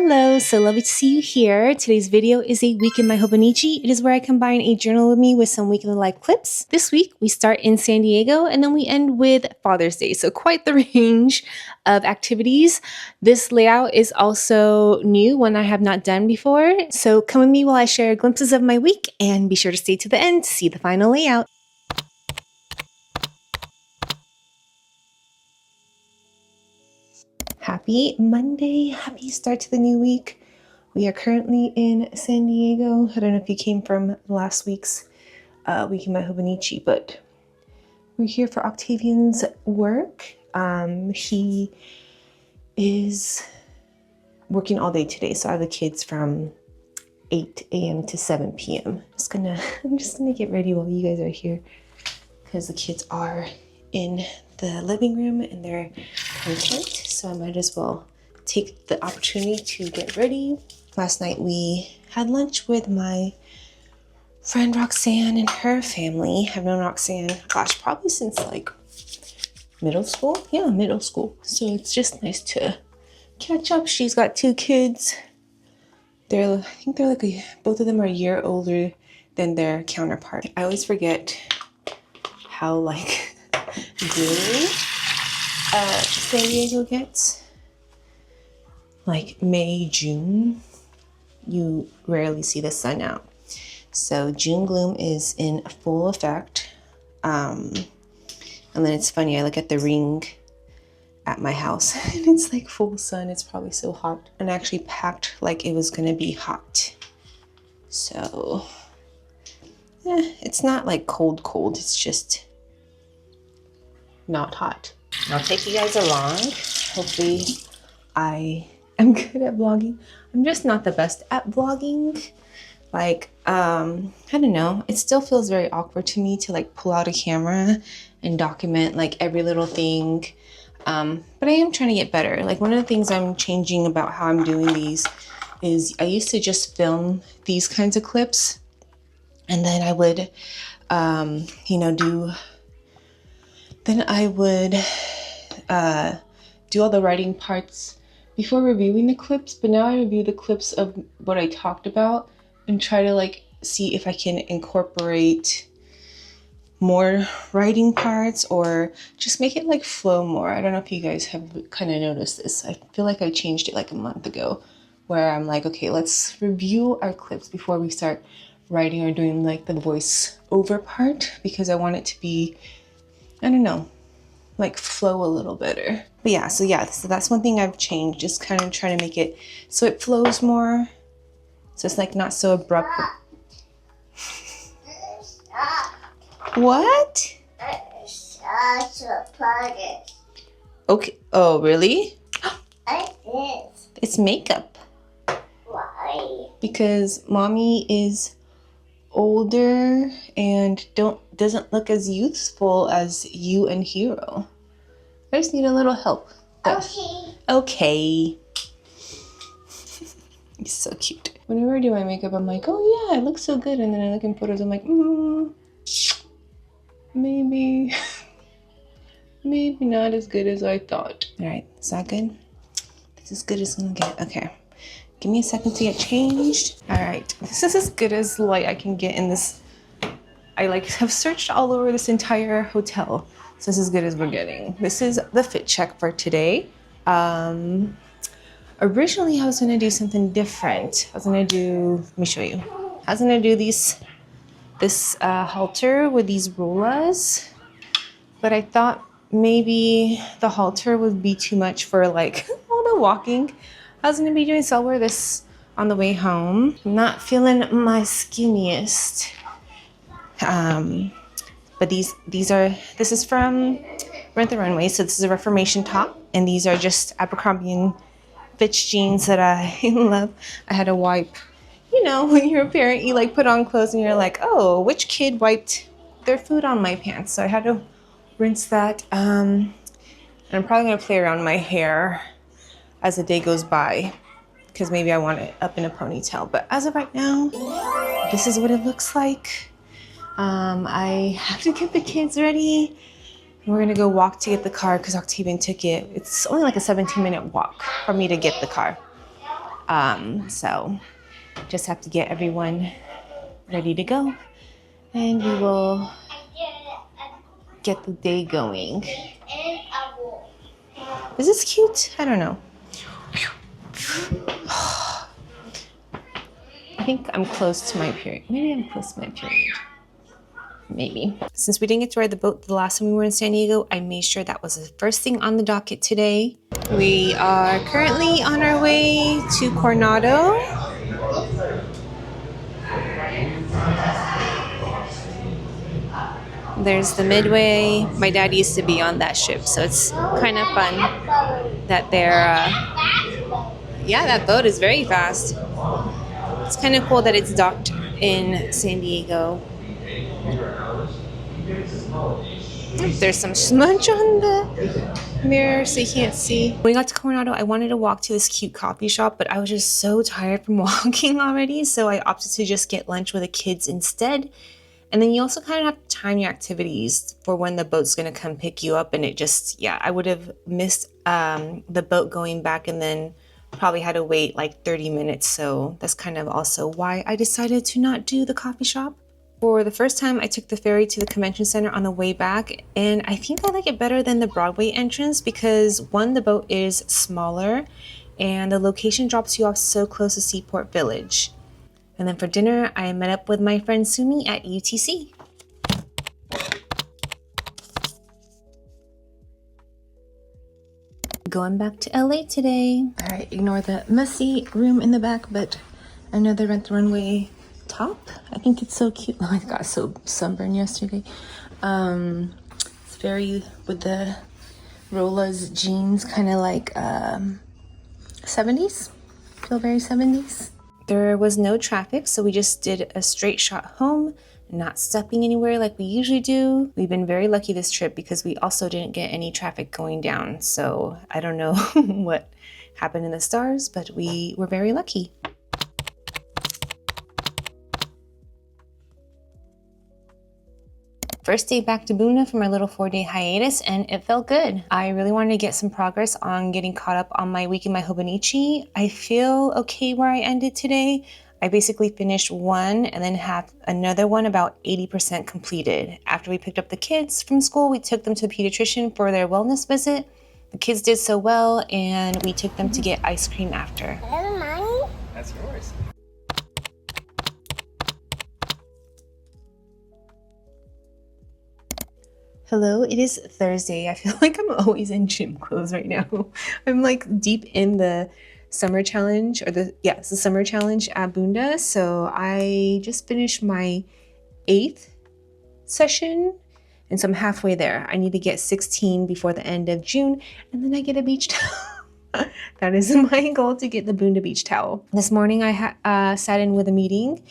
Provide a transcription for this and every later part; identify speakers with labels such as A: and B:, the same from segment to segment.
A: Hello, so lovely to see you here. Today's video is a week in My Hobonichi. It is where I combine a journal with me with some week in the life clips. This week we start in San Diego and then we end with Father's Day. So quite the range of activities. This layout is also new, one I have not done before. So come with me while I share glimpses of my week and be sure to stay to the end to see the final layout. Happy Monday, happy start to the new week. We are currently in San Diego. I don't know if you came from last week's week in My Hobonichi, but we're here for Octavian's work. He is working all day today, so I have the kids from 8 a.m. to 7 p.m. I'm just gonna get ready while you guys are here because the kids are in the living room and they're content, so I might as well take the opportunity to get ready. Last night we had lunch with my friend Roxanne and her family. I've known Roxanne, gosh, probably since like middle school. Yeah, middle school. So it's just nice to catch up. She's got 2 kids. I think they're like both of them are a year older than their counterpart. I always forget how like gloomy San Diego gets. Like May, June, you rarely see the sun out. So June gloom is in full effect. And then it's funny, I look at the ring at my house and it's like full sun. It's probably so hot. And I actually packed like it was gonna be hot. So it's not like cold. It's just not hot. I'll take you guys along. Hopefully I'm good at vlogging. I'm just not the best at vlogging. Like, I don't know. It still feels very awkward to me to like pull out a camera and document like every little thing. But I am trying to get better. Like one of the things I'm changing about how I'm doing these is I used to just film these kinds of clips and then I would, do all the writing parts before reviewing the clips, but now I review the clips of what I talked about and try to like see if I can incorporate more writing parts or just make it like flow more. I don't know if you guys have kind of noticed this. I feel like I changed it like a month ago where I'm like, okay, let's review our clips before we start writing or doing like the voice over part because I want it to be, I don't know, like flow a little better. But yeah, so that's one thing I've changed, just kind of trying to make it so it flows more. So it's like not so abrupt. What? Okay. Oh, really? It's makeup. Why? Because mommy is older and doesn't look as youthful as you and Hero. I just need a little help. Okay. He's so cute. Whenever I do my makeup, I'm like, oh yeah, it looks so good. And then I look in photos, I'm like, maybe not as good as I thought. All right, is that good? This is as good as it's gonna get. Okay. Give me a second to get changed. All right, this is as good as light I can get in this. I like have searched all over this entire hotel. So this is as good as we're getting. This is the fit check for today. Originally I was gonna do something different. Let me show you. I was gonna do this halter with these rollers, but I thought maybe the halter would be too much for like all the walking I was gonna be doing, so I'll wear this on the way home. I'm not feeling my skinniest. But this is from Rent the Runway, so this is a Reformation top, and these are just Abercrombie and Fitch jeans that I love. I had to wipe, when you're a parent, you like put on clothes and you're like, oh, which kid wiped their food on my pants? So I had to rinse that. And I'm probably gonna play around my hair as the day goes by because maybe I want it up in a ponytail. But as of right now, this is what it looks like. I have to get the kids ready. We're gonna go walk to get the car because Octavian took it. It's only like a 17-minute walk for me to get the car. So just have to get everyone ready to go, and we will get the day going. Is this cute? I don't know. I think I'm close to my period. Maybe I'm close to my period. Maybe. Since we didn't get to ride the boat the last time we were in San Diego, I made sure that was the first thing on the docket today. We are currently on our way to Coronado. There's the Midway. My dad used to be on that ship, so it's kind of fun that they're, yeah, that boat is very fast. It's kind of cool that it's docked in San Diego. There's some smudge on the mirror so you can't see. When we got to Coronado, I wanted to walk to this cute coffee shop, but I was just so tired from walking already, so I opted to just get lunch with the kids instead. And then you also kind of have to time your activities for when the boat's going to come pick you up, and it just, yeah, I would have missed the boat going back and then probably had to wait like 30 minutes, so that's kind of also why I decided to not do the coffee shop. For the first time, I took the ferry to the convention center on the way back, and I think I like it better than the Broadway entrance because one, the boat is smaller, and the location drops you off so close to Seaport Village. And then for dinner, I met up with my friend Sumi at UTC. Going back to LA today. All right, ignore the messy room in the back, but another Rent the Runway top. I think it's so cute. Oh, I got so sunburned yesterday. It's very with the Rolla's jeans, kind of like 70s. Feel very 70s. There was no traffic, so we just did a straight shot home, not stopping anywhere like we usually do. We've been very lucky this trip because we also didn't get any traffic going down. So I don't know what happened in the stars, but we were very lucky. First day back to Buna for my little 4-day hiatus, and it felt good. I really wanted to get some progress on getting caught up on my week in My Hobonichi. I feel okay where I ended today. I basically finished one and then have another one about 80% completed. After we picked up the kids from school, we took them to the pediatrician for their wellness visit. The kids did so well, and we took them to get ice cream after.
B: That's yours.
A: Hello, it is Thursday. I feel like I'm always in gym clothes right now. I'm like deep in the summer challenge, or it's the summer challenge at Bunda. So I just finished my 8th session, and so I'm halfway there. I need to get 16 before the end of June, and then I get a beach towel. That is my goal, to get the Bunda beach towel. This morning I sat in with a meeting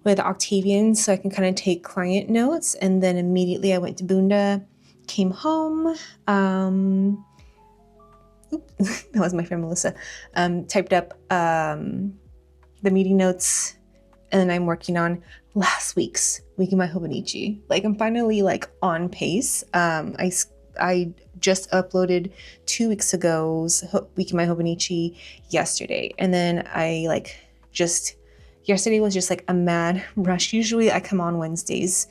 A: with Octavian so I can kind of take client notes, and then immediately I went to Bunda, came home, that was my friend Melissa, typed up the meeting notes, and then I'm working on last week's Week in My Hobonichi. Like, I'm finally like on pace. I just uploaded 2 weeks ago's Week in My Hobonichi yesterday, and then yesterday was just like a mad rush. Usually I come on Wednesdays,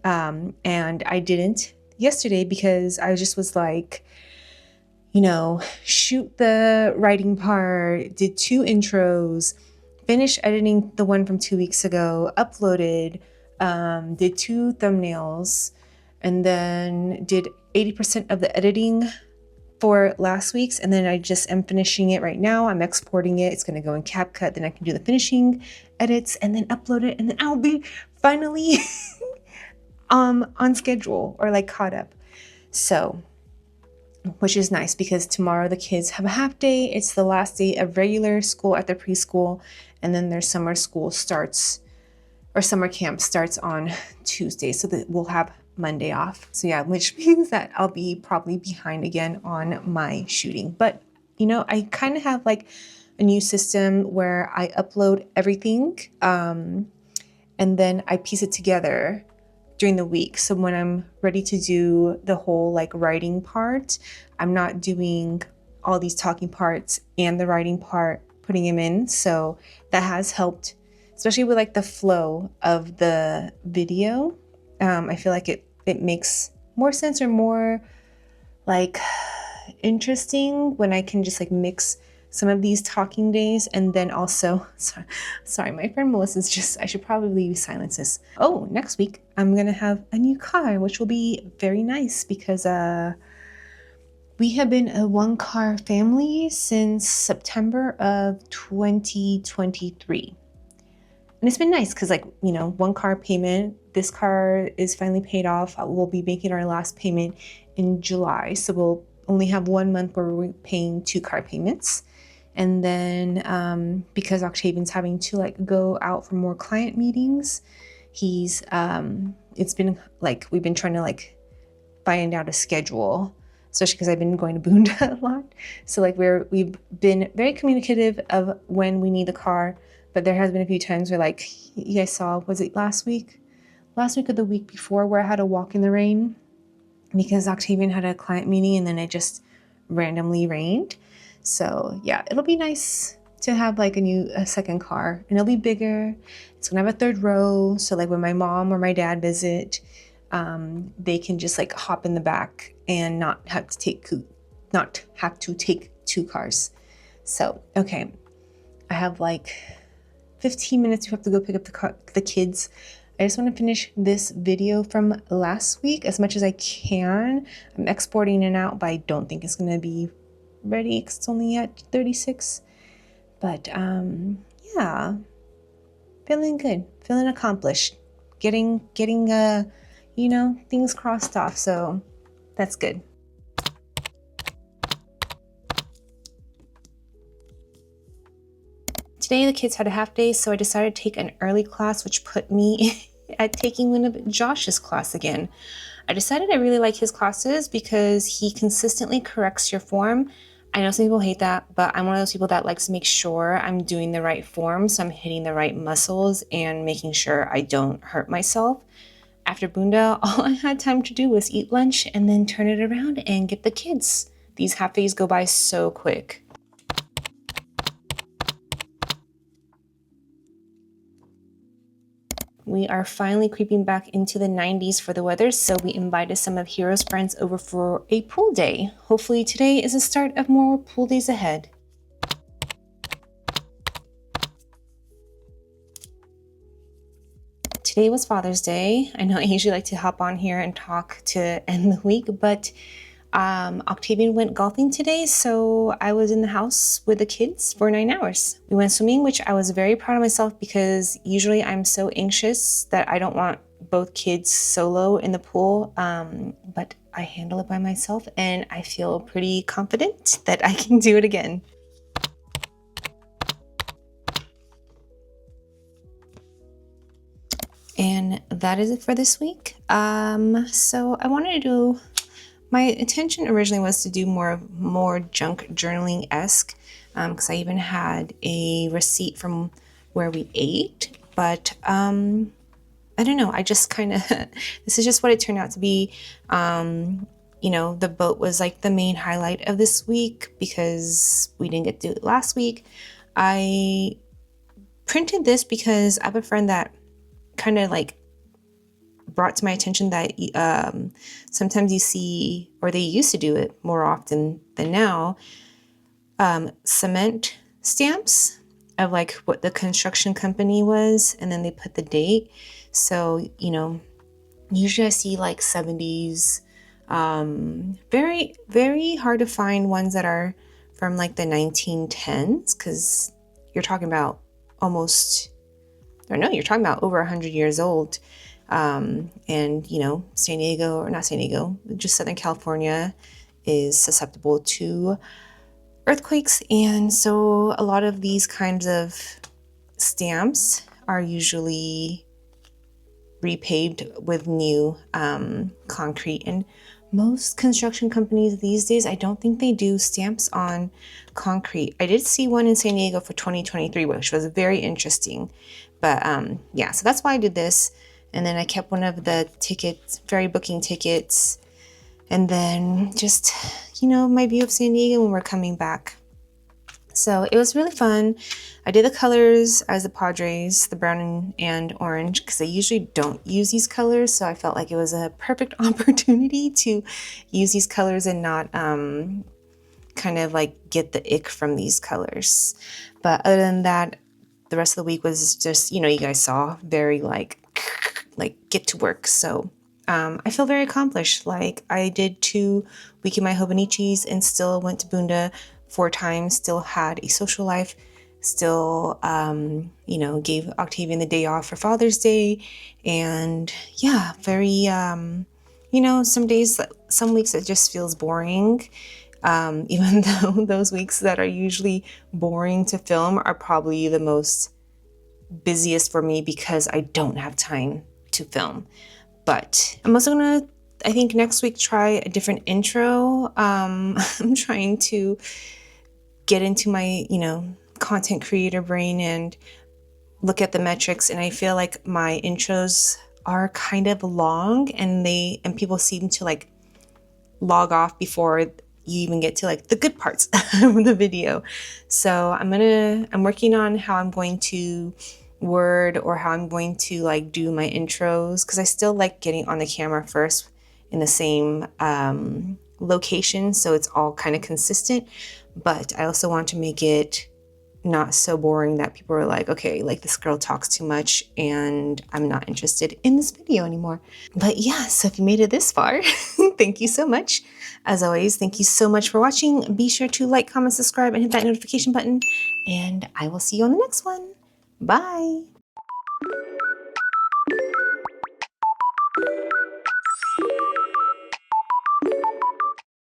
A: and I didn't yesterday because I just was like, shoot the writing part, did 2 intros, finished editing the one from 2 weeks ago, uploaded, did 2 thumbnails, and then did 80% of the editing for last week's, and then I just am finishing it right now. I'm exporting it. It's going to go in CapCut. Then I can do the finishing edits and then upload it, and then I'll be finally on schedule, or like caught up. So, which is nice because tomorrow the kids have a half day. It's the last day of regular school at the preschool, and then their summer school starts, or summer camp starts on Tuesday. So that we'll have Monday off. So yeah, which means that I'll be probably behind again on my shooting. But I kind of have like a new system where I upload everything, and then I piece it together during the week. So when I'm ready to do the whole like writing part, I'm not doing all these talking parts and the writing part putting him in. So that has helped, especially with like the flow of the video. I feel like it makes more sense or more like interesting when I can just like mix some of these talking days. And then also, sorry, my friend Melissa's just, I should probably silence this. Oh, next week I'm gonna have a new car, which will be very nice because we have been a one car family since September of 2023. And it's been nice because, like, you know, one car payment. This car is finally paid off. We'll be making our last payment in July. So we'll only have 1 month where we're paying 2 car payments. And then because Octavian's having to like go out for more client meetings, he's it's been like we've been trying to like find out a schedule, especially because I've been going to Boonda a lot. So like we've been very communicative of when we need the car. But there has been a few times where, like, you guys saw, was it last week? Last week or the week before, where I had to walk in the rain because Octavian had a client meeting and then it just randomly rained. So yeah, it'll be nice to have like a second car, and it'll be bigger. It's gonna have a third row. So like when my mom or my dad visit, they can just like hop in the back and not have to take 2 cars. So, okay, I have like 15 minutes. We have to go pick up the kids. I just want to finish this video from last week as much as I can. I'm exporting it out, but I don't think it's going to be ready because it's only at 36. But yeah, feeling good, feeling accomplished, getting you know, things crossed off. So that's good. Today the kids had a half day, so I decided to take an early class, which put me at taking one of Josh's class again. I decided I really like his classes because he consistently corrects your form. I know some people hate that, but I'm one of those people that likes to make sure I'm doing the right form, so I'm hitting the right muscles and making sure I don't hurt myself. After Boonda, all I had time to do was eat lunch and then turn it around and get the kids. These half days go by so quick. We are finally creeping back into the 90s for the weather, so we invited some of Hero's friends over for a pool day. Hopefully today is the start of more pool days ahead. Today was Father's Day. I know I usually like to hop on here and talk to end the week, but Octavian went golfing today, so I was in the house with the kids for 9 hours. We went swimming, which I was very proud of myself because usually I'm so anxious that I don't want both kids solo in the pool, but I handle it by myself and I feel pretty confident that I can do it again. And that is it for this week. So I wanted to do, my intention originally was to do more junk journaling-esque, because I even had a receipt from where we ate, but I don't know, I just kind of, this is just what it turned out to be. You know, the boat was like the main highlight of this week because we didn't get to do it last week. I printed this because I have a friend that kind of like brought to my attention that sometimes you see, or they used to do it more often than now, cement stamps of like what the construction company was, and then they put the date. So, you know, usually I see like 70s, very, very hard to find ones that are from like the 1910s, because you're talking about you're talking about over 100 years old. And, you know, just Southern California is susceptible to earthquakes. And so a lot of these kinds of stamps are usually repaved with new concrete. And most construction companies these days, I don't think they do stamps on concrete. I did see one in San Diego for 2023, which was very interesting. But yeah, so that's why I did this. And then I kept one of the tickets, ferry booking tickets. And then just, you know, my view of San Diego when we're coming back. So it was really fun. I did the colors as the Padres, the brown and orange, because I usually don't use these colors. So I felt like it was a perfect opportunity to use these colors and not kind of like get the ick from these colors. But other than that, the rest of the week was just, you know, you guys saw, very like get to work. So I feel very accomplished. Like I did 2 week in My Hobonichis and still went to Bunda 4 times, still had a social life, still, you know, gave Octavian the day off for Father's Day. And yeah, very, you know, some days, some weeks it just feels boring. Even though those weeks that are usually boring to film are probably the most busiest for me because I don't have time to film. But I'm also gonna, I think next week, try a different intro. I'm trying to get into my, you know, content creator brain and look at the metrics, and I feel like my intros are kind of long, and people seem to like log off before you even get to like the good parts of the video. So I'm working on how I'm going to word or how I'm going to like do my intros, because I still like getting on the camera first in the same location, so it's all kind of consistent. But I also want to make it not so boring that people are like, okay, like this girl talks too much and I'm not interested in this video anymore. But yeah, so if you made it this far, thank you so much. As always, thank you so much for watching. Be sure to like, comment, subscribe, and hit that notification button. And I will see you on the next one. Bye.